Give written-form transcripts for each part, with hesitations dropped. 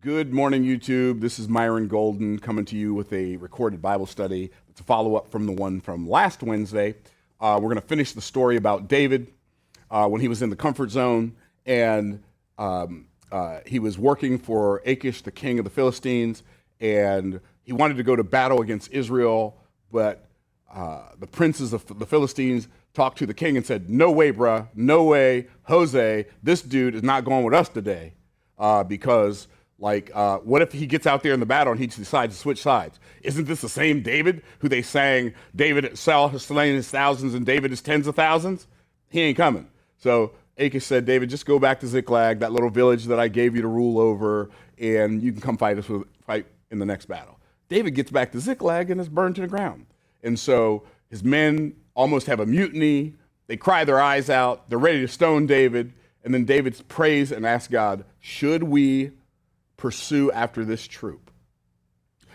Good morning, YouTube. This is Myron Golden coming to you with a recorded Bible study. It's a follow-up from the one from last Wednesday. We're going to finish the story about David when he was in the comfort zone, and he was working for Achish, the king of the Philistines, and he wanted to go to battle against Israel, but the princes of the Philistines talked to the king and said, "No way, bruh, no way, Jose, this dude is not going with us today because what if he gets out there in the battle and he decides to switch sides? Isn't this the same David who they sang, David Saul has slain his thousands and David his tens of thousands? He ain't coming." So Achish said, "David, just go back to Ziklag, that little village that I gave you to rule over, and you can come fight in the next battle." David gets back to Ziklag and is burned to the ground. And so his men almost have a mutiny. They cry their eyes out. They're ready to stone David. And then David prays and asks God, should we pursue after this troop?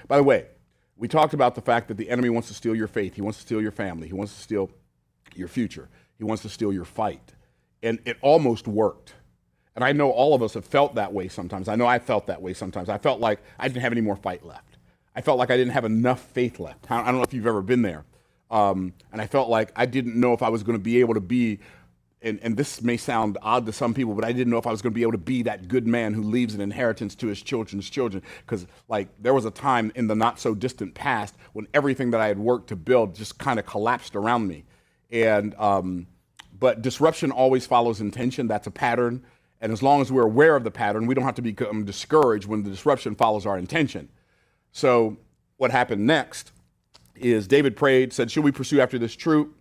By the way, we talked about the fact that the enemy wants to steal your faith. He wants to steal your family. He wants to steal your future. He wants to steal your fight. And it almost worked. And I know all of us have felt that way sometimes. I know I felt that way sometimes. I felt like I didn't have any more fight left. I felt like I didn't have enough faith left. I don't know if you've ever been there. And I felt like I didn't know if I was going to be able to be, and this may sound odd to some people, but I didn't know if I was going to be able to be that good man who leaves an inheritance to his children's children. Because there was a time in the not so distant past when everything that I had worked to build just kind of collapsed around me. And but disruption always follows intention. That's a pattern. And as long as we're aware of the pattern, we don't have to become discouraged when the disruption follows our intention. So what happened next is David prayed, said, should we pursue after this troop?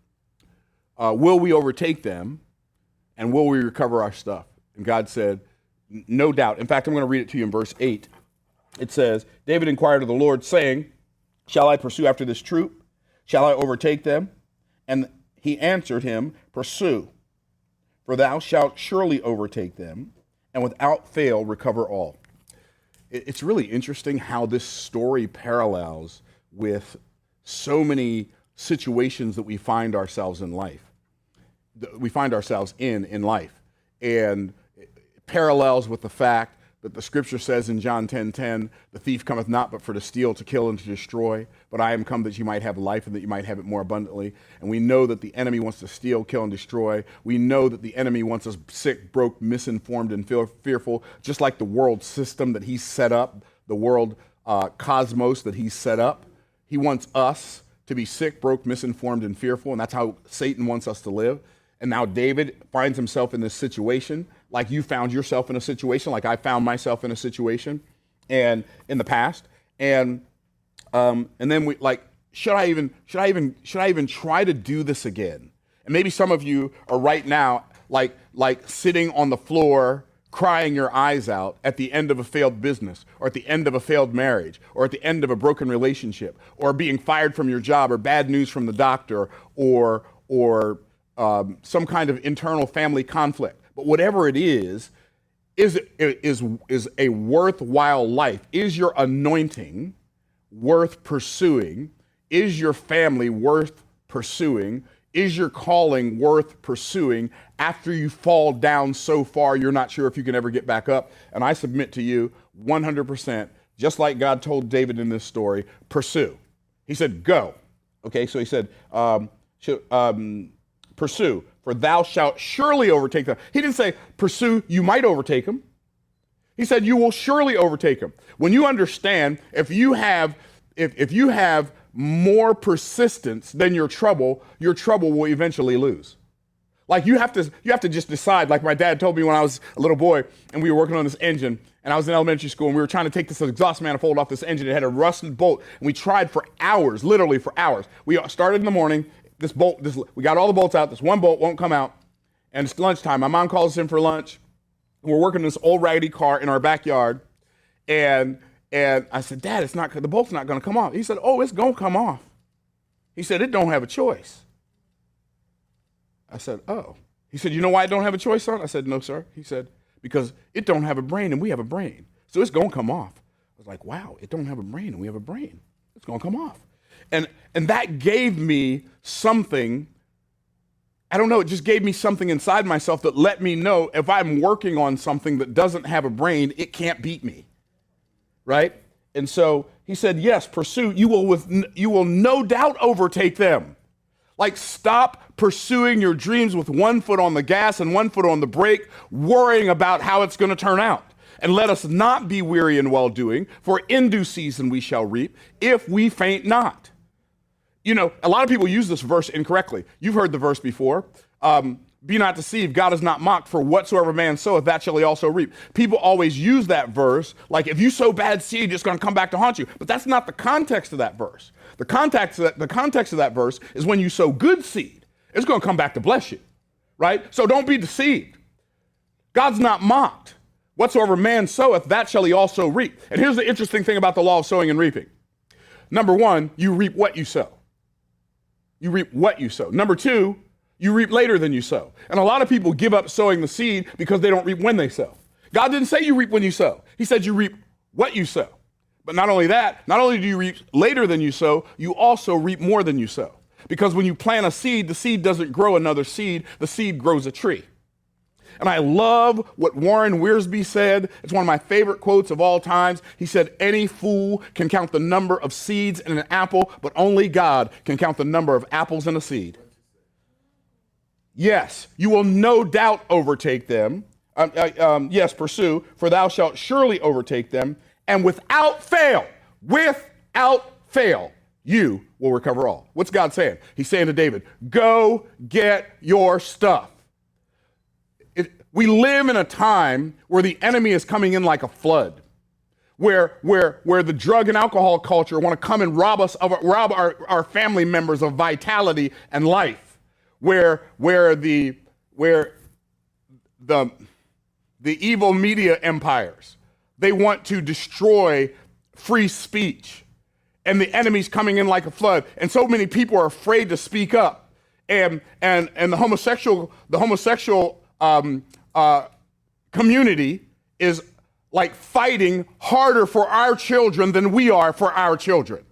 Will we overtake them? And will we recover our stuff? And God said, no doubt. In fact, I'm going to read it to you in verse 8. It says, David inquired of the Lord, saying, shall I pursue after this troop? Shall I overtake them? And he answered him, pursue, for thou shalt surely overtake them, and without fail recover all. It's really interesting how this story parallels with so many situations that we find ourselves in life. We find ourselves in life. And it parallels with the fact that the scripture says in John 10:10, the thief cometh not but for to steal, to kill, and to destroy. But I am come that you might have life and that you might have it more abundantly. And we know that the enemy wants to steal, kill, and destroy. We know that the enemy wants us sick, broke, misinformed, and fearful, just like the world system that he's set up, the world cosmos that he's set up. He wants us to be sick, broke, misinformed, and fearful, and that's how Satan wants us to live. And now David finds himself in this situation, like you found yourself in a situation, like I found myself in a situation, and in the past. And then we should I even try to do this again? And maybe some of you are right now like sitting on the floor, crying your eyes out at the end of a failed business, or at the end of a failed marriage, or at the end of a broken relationship, or being fired from your job, or bad news from the doctor, or some kind of internal family conflict. But whatever it is a worthwhile life. Is your anointing worth pursuing? Is your family worth pursuing? Is your calling worth pursuing after you fall down so far you're not sure if you can ever get back up? And I submit to you 100%, just like God told David in this story, pursue. He said, go. Okay, so he said, pursue, for thou shalt surely overtake them. He didn't say, pursue, you might overtake them. He said, you will surely overtake them. When you understand, if you have more persistence than your trouble will eventually lose. Like you have to just decide, like my dad told me when I was a little boy and we were working on this engine and I was in elementary school and we were trying to take this exhaust manifold off this engine. It had a rusted bolt and we tried for hours, literally for hours. We started in the morning. We got all the bolts out. This one bolt won't come out. And it's lunchtime. My mom calls us in for lunch. We're working this old raggedy car in our backyard. And I said, Dad, the bolt's not going to come off. He said, oh, it's going to come off. He said, it don't have a choice. I said, oh. He said, you know why it don't have a choice, son? I said, no, sir. He said, because it don't have a brain and we have a brain. So it's going to come off. I was like, wow, it don't have a brain and we have a brain. It's going to come off. And that gave me something, I don't know, it just gave me something inside myself that let me know if I'm working on something that doesn't have a brain, it can't beat me. right? And so he said, yes, pursue. You will no doubt overtake them. Like, stop pursuing your dreams with one foot on the gas and one foot on the brake, worrying about how it's going to turn out. And let us not be weary in well-doing, for in due season we shall reap, if we faint not. You know, a lot of people use this verse incorrectly. You've heard the verse before. Be not deceived, God is not mocked, for whatsoever man soweth, that shall he also reap. People always use that verse like, if you sow bad seed, it's going to come back to haunt you. But that's not the context of that verse. The context of that verse is when you sow good seed, it's going to come back to bless you, right? So don't be deceived. God's not mocked. Whatsoever man soweth, that shall he also reap. And here's the interesting thing about the law of sowing and reaping. Number one, you reap what you sow. You reap what you sow. Number two, you reap later than you sow. And a lot of people give up sowing the seed because they don't reap when they sow. God didn't say you reap when you sow. He said you reap what you sow. But not only that, not only do you reap later than you sow, you also reap more than you sow. Because when you plant a seed, the seed doesn't grow another seed, the seed grows a tree. And I love what Warren Wiersbe said. It's one of my favorite quotes of all times. He said, any fool can count the number of seeds in an apple, but only God can count the number of apples in a seed. Yes, you will no doubt overtake them. Yes, pursue, for thou shalt surely overtake them. And without fail, you will recover all. What's God saying? He's saying to David, go get your stuff. We live in a time where the enemy is coming in like a flood, where the drug and alcohol culture want to come and rob our family members of vitality and life. Where the evil media empires, they want to destroy free speech, and the enemy's coming in like a flood, and so many people are afraid to speak up, and the homosexual community is like fighting harder for our children than we are for our children.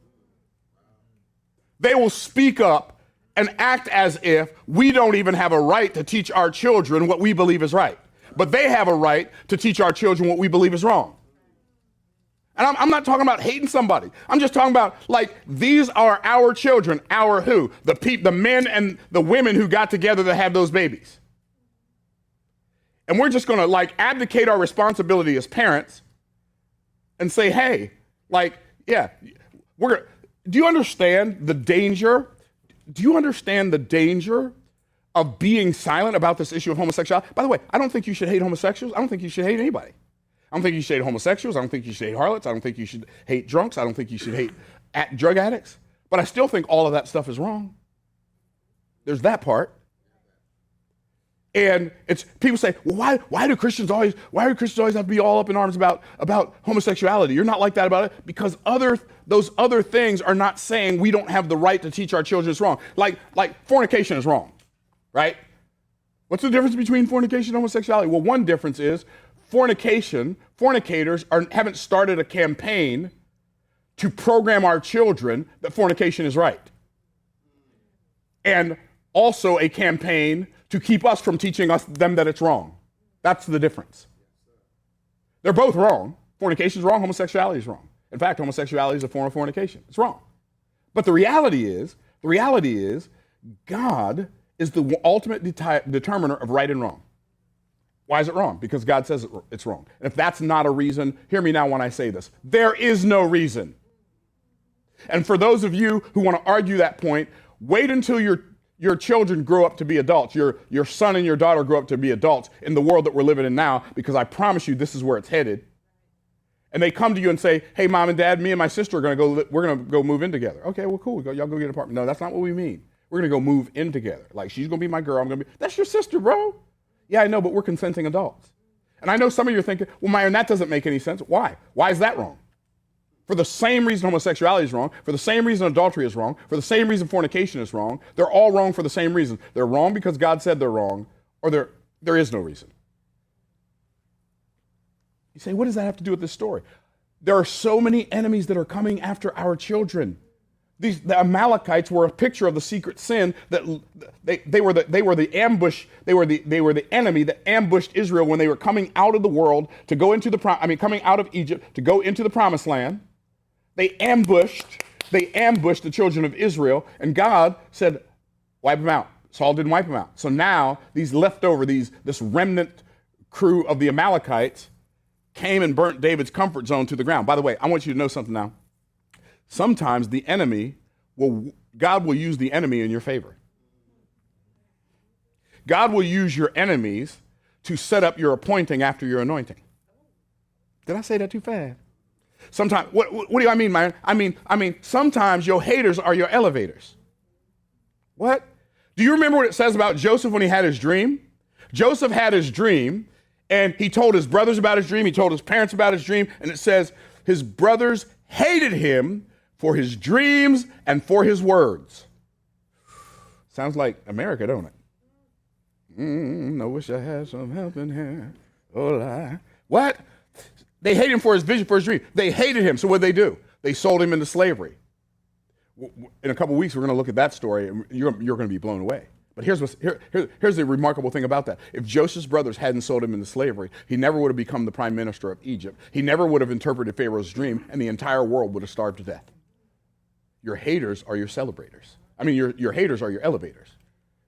They will speak up and act as if we don't even have a right to teach our children what we believe is right. But they have a right to teach our children what we believe is wrong. And I'm not talking about hating somebody. I'm just talking about, like, these are our children. Our who? The men and the women who got together to have those babies. And we're just going to, like, abdicate our responsibility as parents and say, hey, like, yeah, do you understand the danger? Do you understand the danger of being silent about this issue of homosexuality? By the way, I don't think you should hate homosexuals. I don't think you should hate anybody. I don't think you should hate homosexuals. I don't think you should hate harlots. I don't think you should hate drunks. I don't think you should hate drug addicts. But I still think all of that stuff is wrong. There's that part. And it's people say, well, why do Christians always have to be all up in arms about homosexuality? You're not like that about it, because those other things are not saying we don't have the right to teach our children it's wrong. Like fornication is wrong, right? What's the difference between fornication and homosexuality? Well, one difference is fornicators haven't started a campaign to program our children that fornication is right. And also a campaign to keep us from teaching them that it's wrong. That's the difference. They're both wrong. Fornication is wrong, homosexuality is wrong. In fact, homosexuality is a form of fornication. It's wrong. But the reality is, God is the ultimate determiner of right and wrong. Why is it wrong? Because God says it's wrong. And if that's not a reason, hear me now when I say this. There is no reason. And for those of you who want to argue that point, wait until your children grow up to be adults. Your son and your daughter grow up to be adults in the world that we're living in now, because I promise you this is where it's headed. And they come to you and say, hey, mom and dad, me and my sister we're going to go move in together. Okay, well, cool. Y'all go get an apartment. No, that's not what we mean. We're going to go move in together. Like, she's going to be my girl. That's your sister, bro. Yeah, I know, but we're consenting adults. And I know some of you are thinking, well, Myron, that doesn't make any sense. Why? Why is that wrong? For the same reason homosexuality is wrong, for the same reason adultery is wrong, for the same reason fornication is wrong, they're all wrong for the same reason. They're wrong because God said they're wrong, or there is no reason. You say, what does that have to do with this story? There are so many enemies that are coming after our children. The Amalekites were a picture of the secret sin that they were the ambush. They were the enemy that ambushed Israel when they were coming out of the world to go into coming out of Egypt to go into the promised land. They ambushed the children of Israel, and God said, wipe them out. Saul didn't wipe them out. So now these leftover, this remnant crew of the Amalekites came and burnt David's comfort zone to the ground. By the way, I want you to know something now. Sometimes God will use the enemy in your favor. God will use your enemies to set up your appointing after your anointing. Did I say that too fast? Sometimes, what do I mean, man? I mean, sometimes your haters are your elevators. What? Do you remember what it says about Joseph when he had his dream? Joseph had his dream, and he told his brothers about his dream. He told his parents about his dream, and it says his brothers hated him for his dreams and for his words. Sounds like America, don't it? I wish I had some help in here. Oh, what? They hated him for his vision, for his dream. They hated him, so what did they do? They sold him into slavery. In a couple of weeks, we're going to look at that story, and you're going to be blown away. But here's the remarkable thing about that. If Joseph's brothers hadn't sold him into slavery, he never would have become the prime minister of Egypt. He never would have interpreted Pharaoh's dream, and the entire world would have starved to death. Your haters are your celebrators. I mean, your haters are your elevators,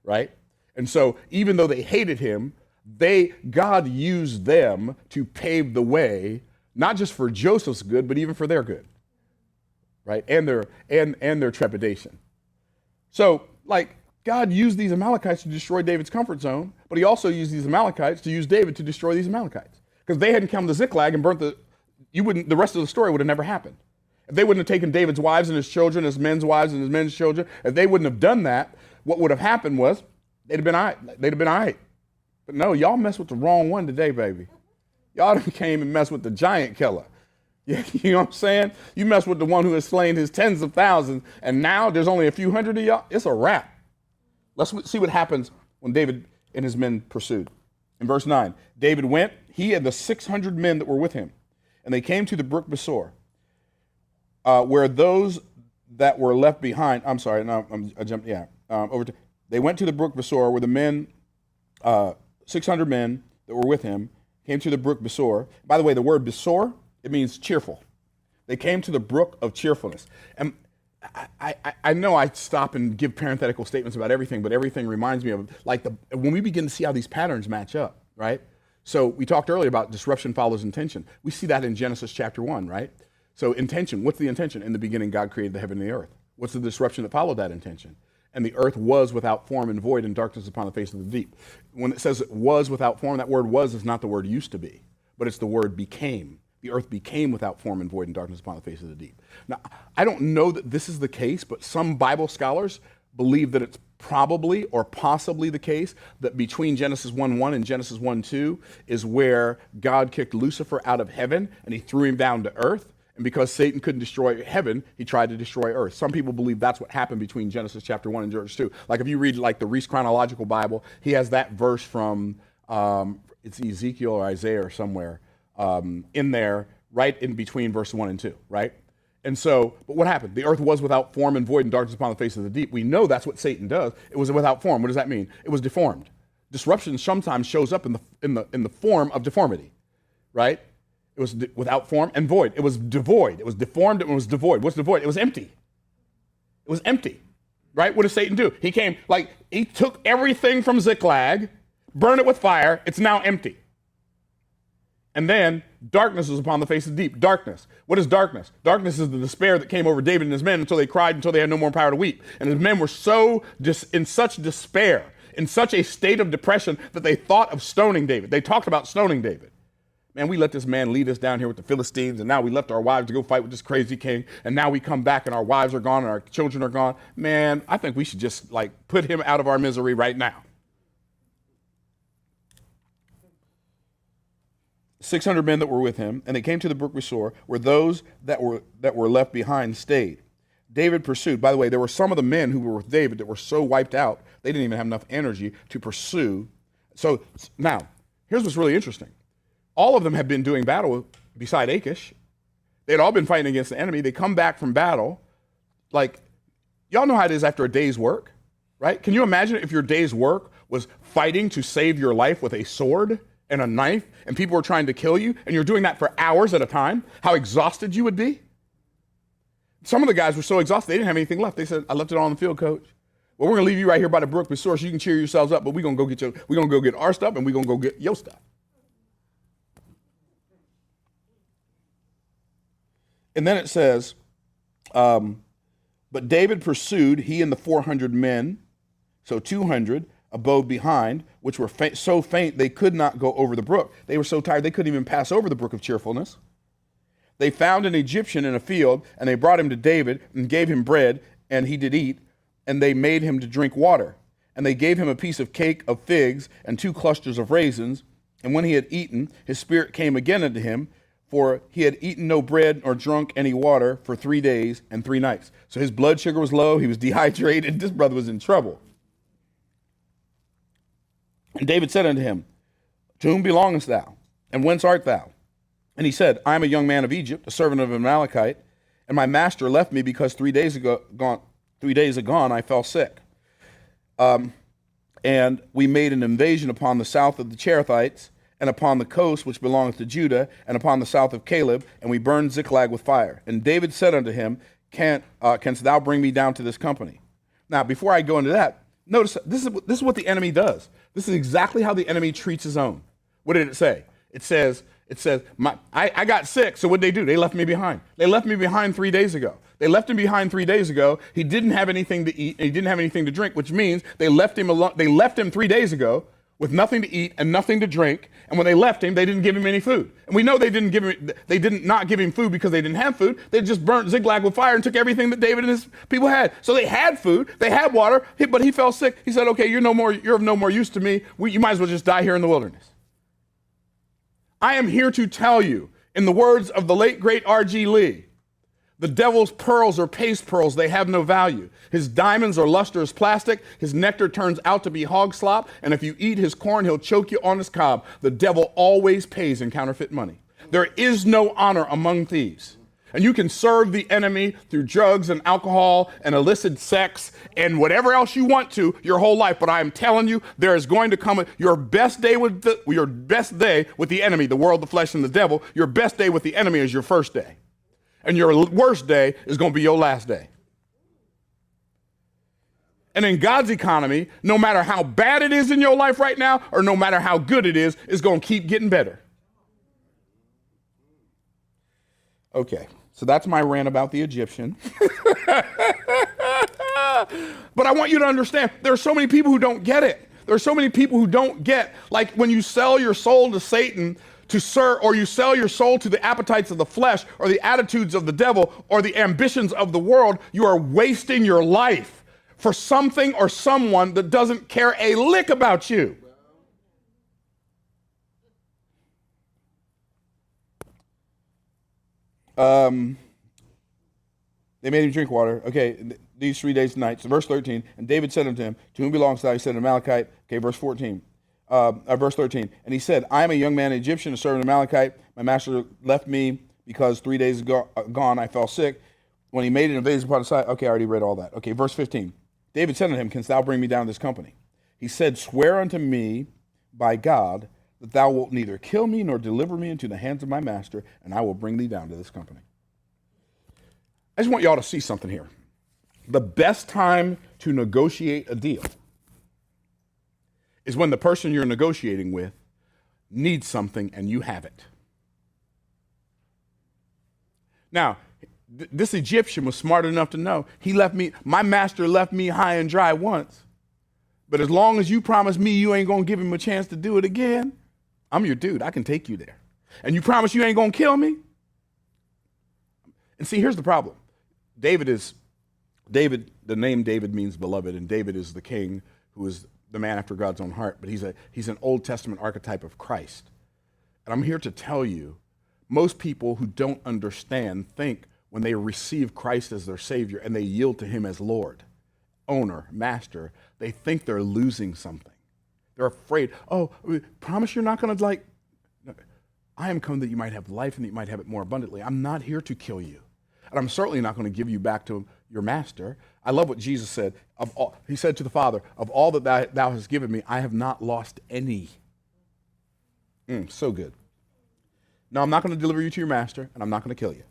right? And so even though they hated him, God used them to pave the way, not just for Joseph's good, but even for their good, right? And their trepidation. So, God used these Amalekites to destroy David's comfort zone, but he also used these Amalekites to use David to destroy these Amalekites. Because they hadn't come to Ziklag and burnt the rest of the story would have never happened. If they wouldn't have taken David's wives and his children, his men's wives and his men's children, if they wouldn't have done that, what would have happened was they'd have been all right. But no, y'all messed with the wrong one today, baby. Y'all came and messed with the giant killer. You know what I'm saying? You messed with the one who has slain his tens of thousands, and now there's only a few hundred of y'all. It's a wrap. Let's see what happens when David and his men pursued. In verse 9, David went, he and the 600 men that were with him, and they came to the brook Besor, where those that were left behind, they went to the brook Besor, where the men, 600 men that were with him, came to the brook Besor. By the way, the word Besor, it means cheerful. They came to the brook of cheerfulness. And I know I stop and give parenthetical statements about everything, but everything reminds me of when we begin to see how these patterns match up, right? So we talked earlier about disruption follows intention. We see that in Genesis chapter 1, right? So intention, what's the intention? In the beginning, God created the heaven and the earth. What's the disruption that followed that intention? And the earth was without form and void, and darkness upon the face of the deep. When it says it was without form, that word was is not the word used to be, but it's the word became. The earth became without form and void, and darkness upon the face of the deep. Now, I don't know that this is the case, but some Bible scholars believe that it's probably or possibly the case that between Genesis 1:1 and Genesis 1:2 is where God kicked Lucifer out of heaven and he threw him down to earth. And because Satan couldn't destroy heaven, he tried to destroy earth. Some people believe that's what happened between Genesis chapter 1 and Genesis 2. Like if you read the Reese Chronological Bible, he has that verse from, it's Ezekiel or Isaiah or somewhere, in there, right in between verse 1 and 2, right? And so, but what happened? The earth was without form and void, and darkness upon the face of the deep. We know that's what Satan does. It was without form. What does that mean? It was deformed. Disruption sometimes shows up in the form of deformity, right? It was without form and void. It was devoid. It was deformed and it was devoid. What's devoid? It was empty. It was empty, right? What does Satan do? He came, he took everything from Ziklag, burned it with fire. It's now empty. And then darkness was upon the face of the deep. Darkness. What is darkness? Darkness is the despair that came over David and his men until they cried, until they had no more power to weep. And his men were in such despair, in such a state of depression that they thought of stoning David. They talked about stoning David. Man, we let this man lead us down here with the Philistines, and now we left our wives to go fight with this crazy king, and now we come back and our wives are gone and our children are gone. Man, I think we should just put him out of our misery right now. 600 men that were with him, and they came to the brook Besor, where those that were left behind stayed. David pursued. By the way, there were some of the men who were with David that were so wiped out, they didn't even have enough energy to pursue. So now, here's what's really interesting. All of them had been doing battle beside Achish. They had all been fighting against the enemy. They come back from battle. Y'all know how it is after a day's work, right? Can you imagine if your day's work was fighting to save your life with a sword and a knife, and people were trying to kill you, and you're doing that for hours at a time? How exhausted you would be? Some of the guys were so exhausted, they didn't have anything left. They said, I left it all on the field, coach. Well, we're gonna leave you right here by the brook so you can cheer yourselves up, but we're gonna go get our stuff, and we're gonna go get your stuff. And then it says, but David pursued, he and the 400 men, so 200, abode behind, which were so faint they could not go over the brook. They were so tired they couldn't even pass over the brook of cheerfulness. They found an Egyptian in a field, and they brought him to David and gave him bread, and he did eat, and they made him to drink water. And they gave him a piece of cake of figs and 2 clusters of raisins. And when he had eaten, his spirit came again unto him, for he had eaten no bread nor drunk any water for 3 days and 3 nights. So his blood sugar was low, he was dehydrated, this brother was in trouble. And David said unto him, to whom belongest thou, and whence art thou? And he said, I am a young man of Egypt, a servant of an Amalekite, and my master left me because 3 days agone I fell sick. And we made an invasion upon the south of the Cherethites, and upon the coast which belongeth to Judah, and upon the south of Caleb, and we burned Ziklag with fire. And David said unto him, canst thou bring me down to this company? Now, before I go into that, notice this is what the enemy does. This is exactly how the enemy treats his own. What did it say? It says, I got sick, so what'd they do? They left me behind. They left me behind 3 days ago. They left him behind 3 days ago. He didn't have anything to eat, and he didn't have anything to drink, which means they left him alone. They left him 3 days ago with nothing to eat and nothing to drink. And when they left him, they didn't give him any food. And we know they did not give him food because they didn't have food. They just burnt Ziklag with fire and took everything that David and his people had. So they had food, they had water, but he fell sick. He said, okay, you're of no more use to me. You might as well just die here in the wilderness. I am here to tell you, in the words of the late, great R.G. Lee, the devil's pearls are paste pearls. They have no value. His diamonds are luster as plastic. His nectar turns out to be hog slop. And if you eat his corn, he'll choke you on his cob. The devil always pays in counterfeit money. There is no honor among thieves. And you can serve the enemy through drugs and alcohol and illicit sex and whatever else you want to your whole life. But I am telling you, there is going to come your best day with the enemy, the world, the flesh, and the devil. Your best day with the enemy is your first day. And your worst day is going to be your last day. And in God's economy, no matter how bad it is in your life right now, or no matter how good it is, it's going to keep getting better. Okay, so that's my rant about the Egyptian. But I want you to understand, there are so many people who don't get it. There are so many people who don't get, like when you sell your soul to Satan to serve, or you sell your soul to the appetites of the flesh, or the attitudes of the devil, or the ambitions of the world, you are wasting your life for something or someone that doesn't care a lick about you. They made him drink water. Okay, these 3 days and nights. Verse 13, and David said unto him, to whom belongs thou? He said, Amalekite. Okay, verse 14. Verse 13, and he said, I am a young man, Egyptian, a servant of Amalekite. My master left me because 3 days gone I fell sick. When he made an invasion upon the side, okay, I already read all that. Okay, verse 15. David said unto him, canst thou bring me down to this company? He said, swear unto me by God that thou wilt neither kill me nor deliver me into the hands of my master, and I will bring thee down to this company. I just want y'all to see something here. The best time to negotiate a deal is when the person you're negotiating with needs something and you have it. Now, this Egyptian was smart enough to know my master left me high and dry once, but as long as you promise me you ain't gonna give him a chance to do it again, I'm your dude, I can take you there. And you promise you ain't gonna kill me? And see, here's the problem. The name David means beloved, and David is the king who is the man after God's own heart, but he's an Old Testament archetype of Christ. And I'm here to tell you, most people who don't understand think when they receive Christ as their Savior and they yield to him as Lord, owner, master, they think they're losing something. They're afraid, promise you're not going to I am come that you might have life and that you might have it more abundantly. I'm not here to kill you. And I'm certainly not going to give you back to your master. I love what Jesus said. He said to the Father, of all that thou hast given me, I have not lost any. So good. No, I'm not going to deliver you to your master, and I'm not going to kill you.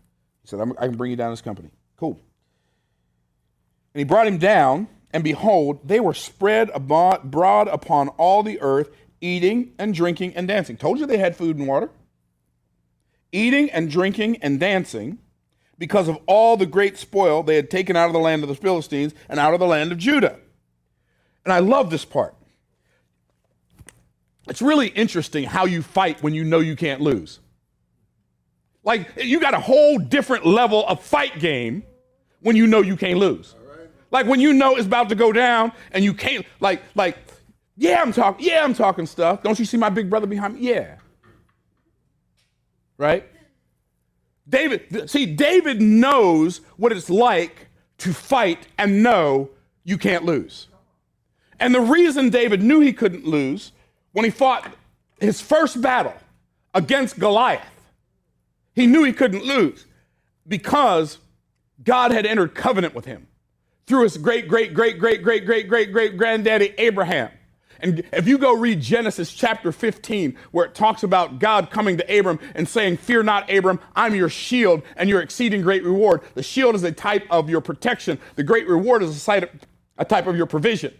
He said, I can bring you down as company. Cool. And he brought him down, and behold, they were spread abroad upon all the earth, eating and drinking and dancing. Told you they had food and water. Eating and drinking and dancing because of all the great spoil they had taken out of the land of the Philistines and out of the land of Judah. And I love this part. It's really interesting how you fight when you know you can't lose. Like, you got a whole different level of fight game when you know you can't lose. Like when you know it's about to go down and you can't, I'm talking stuff. Don't you see my big brother behind me? Yeah. Right? David knows what it's like to fight and know you can't lose. And the reason David knew he couldn't lose when he fought his first battle against Goliath, he knew he couldn't lose because God had entered covenant with him through his great-great-great-great-great-great-great-granddaddy Abraham. And if you go read Genesis chapter 15, where it talks about God coming to Abram and saying, fear not, Abram, I'm your shield and your exceeding great reward. The shield is a type of your protection. The great reward is a type of your provision.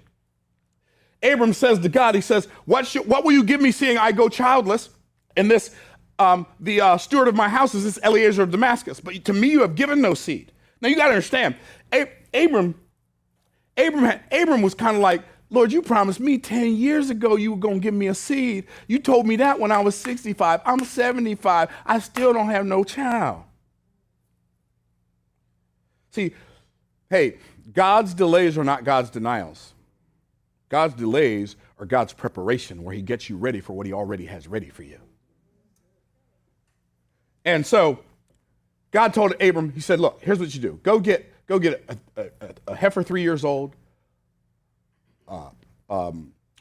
Abram says to God, he says, what will you give me seeing I go childless? And this, the steward of my house is this Eliezer of Damascus. But to me you have given no seed. Now you got to understand, Abram was kind of like, Lord, you promised me 10 years ago you were going to give me a seed. You told me that when I was 65. I'm 75. I still don't have no child. See, hey, God's delays are not God's denials. God's delays are God's preparation, where he gets you ready for what he already has ready for you. And so God told Abram, he said, look, here's what you do. Go get a heifer 3 years old, a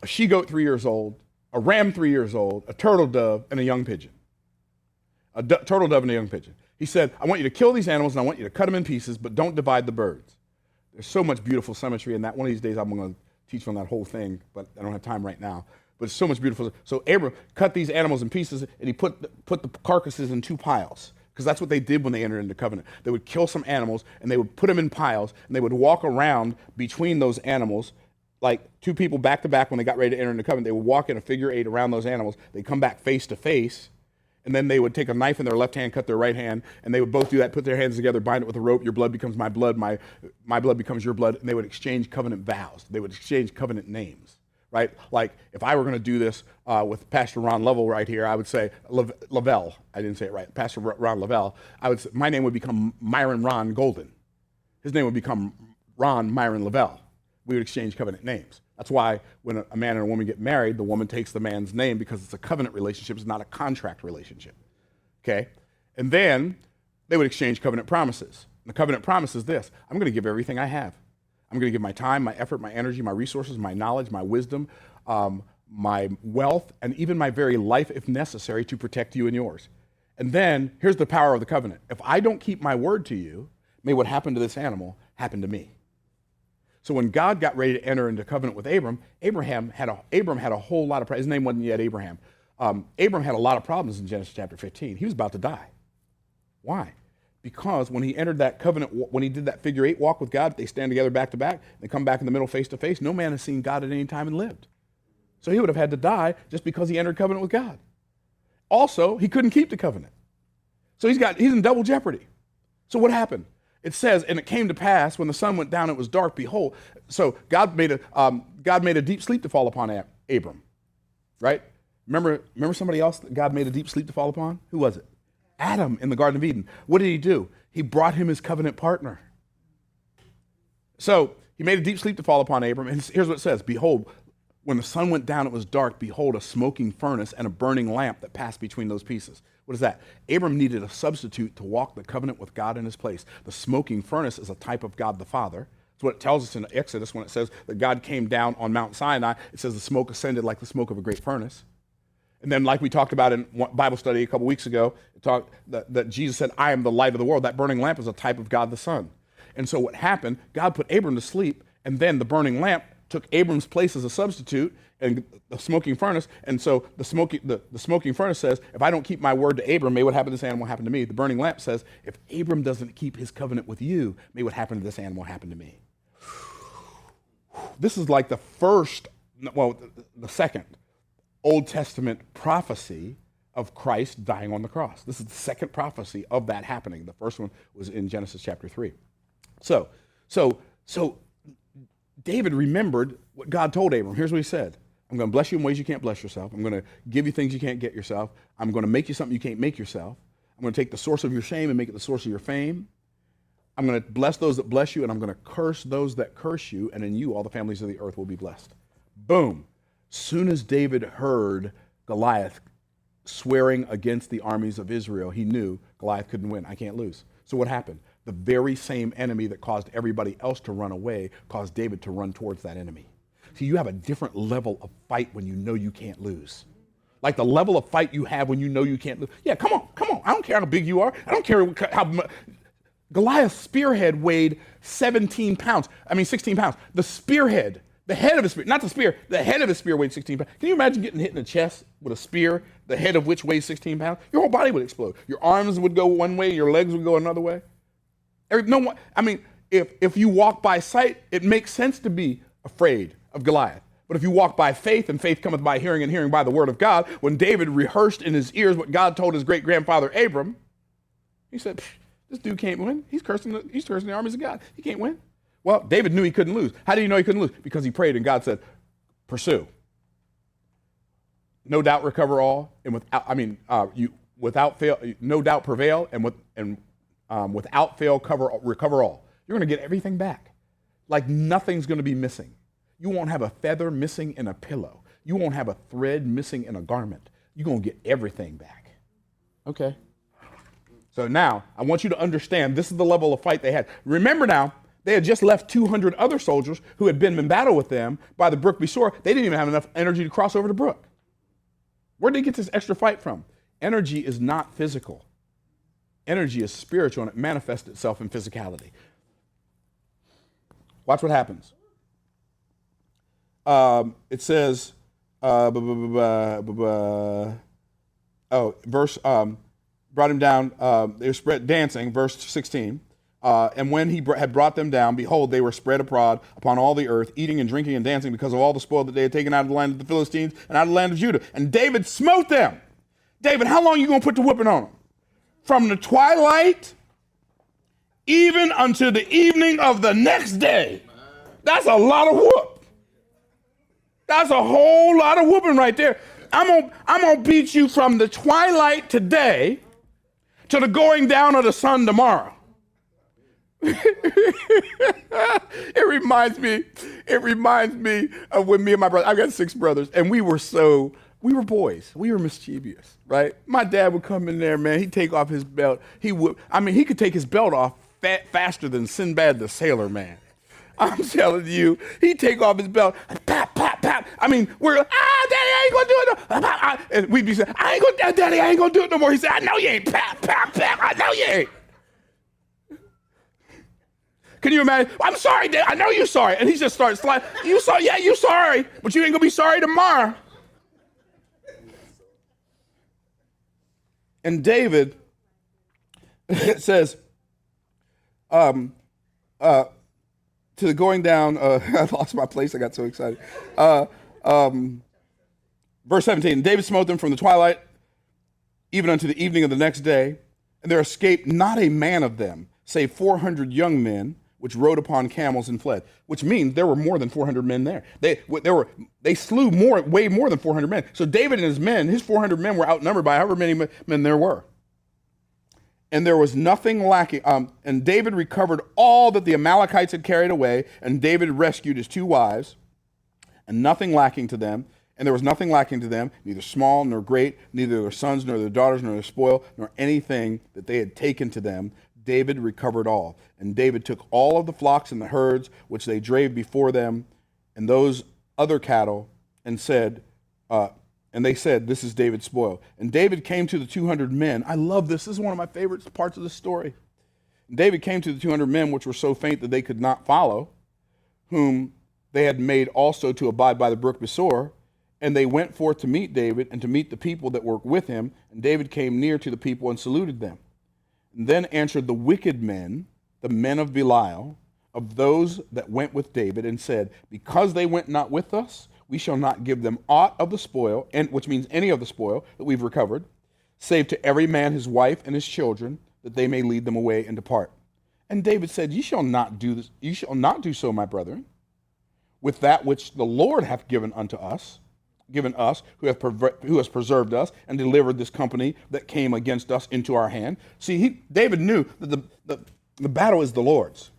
she-goat 3 years old, a ram 3 years old, a turtle dove, and a young pigeon. Turtle dove and a young pigeon. He said, I want you to kill these animals and I want you to cut them in pieces, but don't divide the birds. There's so much beautiful symmetry in that. One of these days I'm going to teach on that whole thing, but I don't have time right now. But it's so much beautiful. So Abram cut these animals in pieces and he put the carcasses in 2 piles. Because that's what they did when they entered into covenant. They would kill some animals and they would put them in piles and they would walk around between those animals, like 2 people back to back when they got ready to enter into covenant. They would walk in a figure 8 around those animals. They'd come back face to face, and then they would take a knife in their left hand, cut their right hand, and they would both do that, put their hands together, bind it with a rope. Your blood becomes my blood, my blood becomes your blood, and they would exchange covenant vows. They would exchange covenant names, right? Like if I were going to do this with Pastor Ron Lovell right here, I would say Lavelle. I didn't say it right. Pastor Ron Lavelle. I would say, my name would become Myron Ron Golden. His name would become Ron Myron Lavelle. We would exchange covenant names. That's why when a man and a woman get married, the woman takes the man's name because it's a covenant relationship. It's not a contract relationship, okay? And then they would exchange covenant promises. And the covenant promise is this: I'm going to give everything I have. I'm going to give my time, my effort, my energy, my resources, my knowledge, my wisdom, my wealth, and even my very life, if necessary, to protect you and yours. And then here's the power of the covenant. If I don't keep my word to you, may what happened to this animal happen to me. So when God got ready to enter into covenant with Abram, Abram had a whole lot of problems. His name wasn't yet Abraham. Abram had a lot of problems in Genesis chapter 15. He was about to die. Why? Because when he entered that covenant, when he did that figure 8 walk with God, they stand together back to back, they come back in the middle face to face. No man has seen God at any time and lived. So he would have had to die just because he entered covenant with God. Also, he couldn't keep the covenant. So he's in double jeopardy. So what happened? It says, and it came to pass when the sun went down, it was dark, behold. So God made a deep sleep to fall upon Abram, right? Remember somebody else that God made a deep sleep to fall upon? Who was it? Adam in the Garden of Eden. What did he do? He brought him his covenant partner. So he made a deep sleep to fall upon Abram, and here's what it says: behold, when the sun went down, it was dark. Behold, a smoking furnace and a burning lamp that passed between those pieces. What is that? Abram needed a substitute to walk the covenant with God in his place. The smoking furnace is a type of God the Father. It's what it tells us in Exodus when it says that God came down on Mount Sinai. It says the smoke ascended like the smoke of a great furnace. And then like we talked about in Bible study a couple weeks ago, it talked that Jesus said, I am the light of the world. That burning lamp is a type of God the Son. And so what happened, God put Abram to sleep, and then the burning lamp took Abram's place as a substitute and the smoking furnace. And so the smoking furnace says, if I don't keep my word to Abram, may what happened to this animal happen to me. The burning lamp says, if Abram doesn't keep his covenant with you, may what happened to this animal happen to me. This is like the second Old Testament prophecy of Christ dying on the cross. This is the second prophecy of that happening. The first one was in Genesis chapter 3. So David remembered what God told Abram. Here's what he said. I'm going to bless you in ways you can't bless yourself. I'm going to give you things you can't get yourself. I'm going to make you something you can't make yourself. I'm going to take the source of your shame and make it the source of your fame. I'm going to bless those that bless you, and I'm going to curse those that curse you, and in you all the families of the earth will be blessed. Boom. Soon as David heard Goliath swearing against the armies of Israel, he knew Goliath couldn't win. I can't lose. So what happened? The very same enemy that caused everybody else to run away caused David to run towards that enemy. See, you have a different level of fight when you know you can't lose. Like the level of fight you have when you know you can't lose. Yeah, come on. I don't care how big you are. I don't care how much. Goliath's spearhead weighed 16 pounds. The spearhead, the head of his spear, not the spear, the head of his spear weighed 16 pounds. Can you imagine getting hit in the chest with a spear, the head of which weighs 16 pounds? Your whole body would explode. Your arms would go one way, your legs would go another way. If you walk by sight, it makes sense to be afraid of Goliath. But if you walk by faith, and faith cometh by hearing, and hearing by the word of God, when David rehearsed in his ears what God told his great-grandfather Abram, he said, this dude can't win. He's cursing the armies of God. He can't win. Well, David knew he couldn't lose. How do you know he couldn't lose? Because he prayed and God said, pursue. No doubt recover all, and without fail, no doubt prevail, and without fail recover all. You're going to get everything back. Like nothing's going to be missing. You won't have a feather missing in a pillow. You won't have a thread missing in a garment. You're going to get everything back. Okay. So now, I want you to understand this is the level of fight they had. Remember now, they had just left 200 other soldiers who had been in battle with them by the brook Besor. They didn't even have enough energy to cross over the brook. Where did they get this extra fight from? Energy is not physical. Energy is spiritual, and it manifests itself in physicality. Watch what happens. It says, brought him down, they were spread dancing, verse 16. And when he had brought them down, behold, they were spread abroad upon all the earth, eating and drinking and dancing because of all the spoil that they had taken out of the land of the Philistines and out of the land of Judah. And David smote them. David, how long are you going to put the whipping on them? From the twilight even unto the evening of the next day. That's a lot of whoop. That's a whole lot of whooping right there. I'm gonna beat you from the twilight today to the going down of the sun tomorrow. It reminds me of when me and my brother, I've got 6 brothers, and we were boys. We were mischievous, right? My dad would come in there, man, he'd take off his belt. He could take his belt off faster than Sinbad the Sailor Man. I'm telling you, he'd take off his belt, pap, pap, pap. We're like, Daddy, I ain't gonna do it no more. And we'd be saying, Daddy, I ain't gonna do it no more. He said, I know you ain't, pap, pap, pap, I know you ain't. Can you imagine? I'm sorry, Dad, I know you're sorry. And he just starts sliding, you sorry, yeah, you sorry, but you ain't gonna be sorry tomorrow. And David, it says, to the going down, I lost my place, I got so excited. Verse 17, David smote them from the twilight, even unto the evening of the next day, and there escaped not a man of them, save 400 young men, which rode upon camels and fled, which means there were more than 400 men there. They slew way more than 400 men. So David and his men, his 400 men were outnumbered by however many men there were. And there was nothing lacking. And David recovered all that the Amalekites had carried away, and David rescued his 2 wives, and nothing lacking to them. And there was nothing lacking to them, neither small nor great, neither their sons nor their daughters nor their spoil, nor anything that they had taken to them. David recovered all. And David took all of the flocks and the herds which they drave before them, and those other cattle, and said, and they said, this is David's spoil. And David came to the 200 men. I love this. This is one of my favorite parts of the story. David came to the 200 men which were so faint that they could not follow, whom they had made also to abide by the brook Besor. And they went forth to meet David and to meet the people that were with him. And David came near to the people and saluted them. And then answered the wicked men, the men of Belial, of those that went with David, and said, because they went not with us, we shall not give them aught of the spoil, and which means any of the spoil that we've recovered, save to every man his wife and his children, that they may lead them away and depart. And David said, ye shall not do this, ye shall not do so, my brethren, with that which the Lord hath given us, who has preserved us and delivered this company that came against us into our hand. See, David knew that the battle is the Lord's.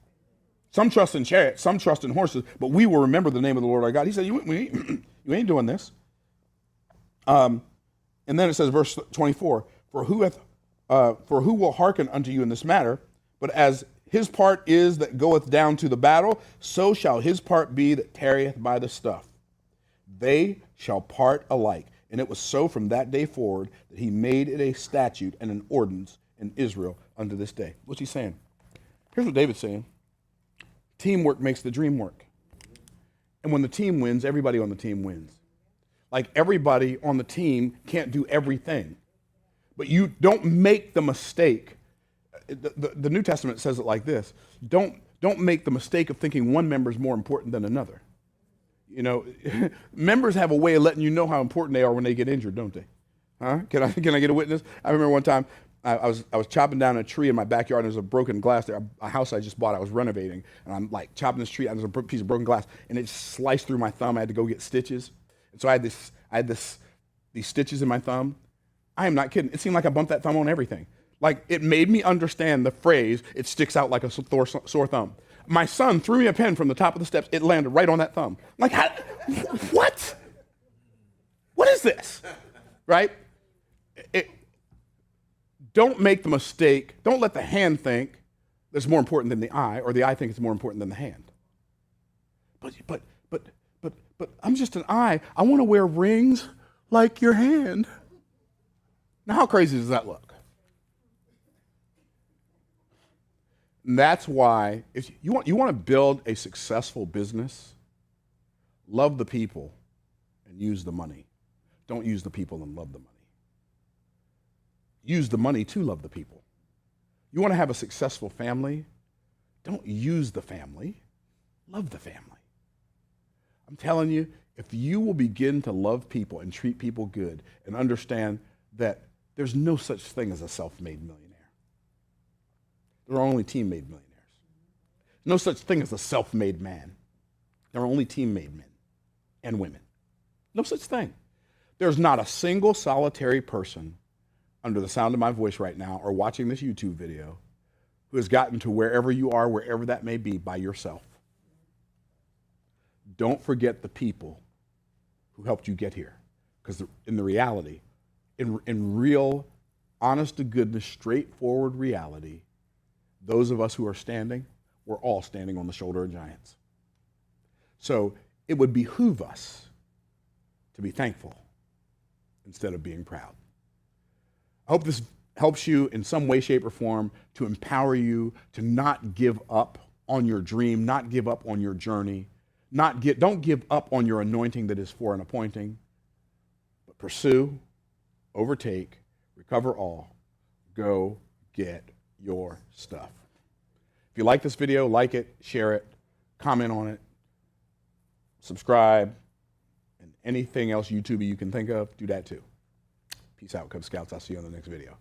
Some trust in chariots, some trust in horses, but we will remember the name of the Lord our God. He said, you ain't doing this. And then it says, verse 24, for who will hearken unto you in this matter? But as his part is that goeth down to the battle, so shall his part be that tarrieth by the stuff. They shall part alike. And it was so from that day forward that he made it a statute and an ordinance in Israel unto this day. What's he saying? Here's what David's saying. Teamwork makes the dream work. And when the team wins, everybody on the team wins. Like everybody on the team can't do everything. But you don't make the mistake. The New Testament says it like this. Don't make the mistake of thinking one member is more important than another. You know, members have a way of letting you know how important they are when they get injured, don't they? Huh? Can I get a witness? I remember one time I was chopping down a tree in my backyard, and there's a broken glass there, a house I just bought, I was renovating, and I'm like chopping this tree, and there's a piece of broken glass, and it sliced through my thumb. I had to go get stitches. And so I had these stitches in my thumb. I am not kidding. It seemed like I bumped that thumb on everything. Like, it made me understand the phrase, it sticks out like a sore thumb. My son threw me a pen from the top of the steps. It landed right on that thumb. I'm like, what? What is this? Right? Don't make the mistake. Don't let the hand think that's more important than the eye, or the eye think it's more important than the hand. But I'm just an eye. I want to wear rings like your hand. Now, how crazy does that look? And that's why, if you want to build a successful business, love the people and use the money. Don't use the people and love the money. Use the money to love the people. You want to have a successful family? Don't use the family, love the family. I'm telling you, if you will begin to love people and treat people good and understand that there's no such thing as a self-made millionaire. There are only team-made millionaires. No such thing as a self-made man. There are only team-made men and women. No such thing. There's not a single solitary person under the sound of my voice right now or watching this YouTube video who has gotten to wherever you are, wherever that may be, by yourself. Don't forget the people who helped you get here. Because in the reality, in real, honest-to-goodness, straightforward reality, those of us who are standing, we're all standing on the shoulder of giants. So it would behoove us to be thankful instead of being proud. I hope this helps you in some way, shape, or form to empower you to not give up on your dream, not give up on your journey, don't give up on your anointing that is for an appointing, but pursue, overtake, recover all, go get your stuff. If you like this video, like it, share it, comment on it, subscribe, and anything else YouTube you can think of, do that too. Peace out, Cub Scouts. I'll see you on the next video.